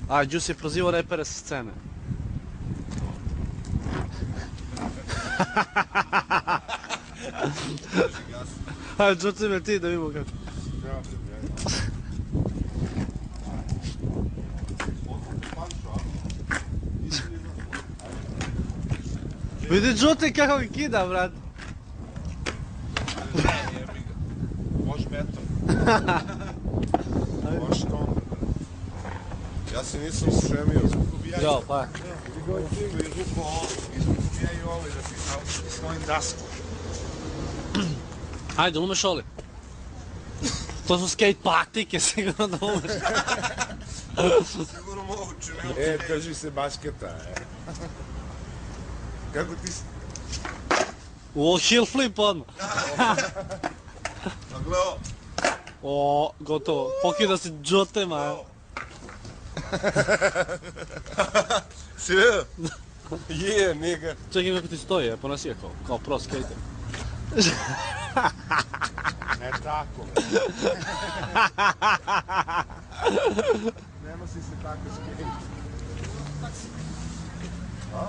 A, Juice je prozivao repere sa scene. Ajde, Đuci me ti da vidimo kako. Vidi Đuti kako ga kida, brat. Boš beton. Boš tom. Ja se nisam spremio. Jo, pa. Izgubijaju ovaj da ti svojim daskom. Ajde, umeš Oli? To su skate patike, sigurno da umeš. Sigurno moguće, ne? Drži se basketa, Kako ti si? O, heel flip odmah. A gleo? O, gotovo. Pokida si džotema. Si vidio? Je, nigga. Čekaj kako ti stoji, ponosi ga kao pro skater. Ne tako. Ne nosi se tako skate. A?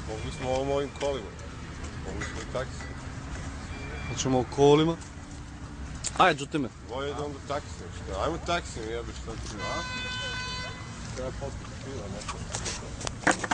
Mogli smo ovom ovim kolima. Mogli smo i taksi. Hoćemo u kolima. Ajde, džuti me. Bolje da onda taksi, šta? Ajmo taksi, jebi šta ti, a? Treba popiti piva, neko.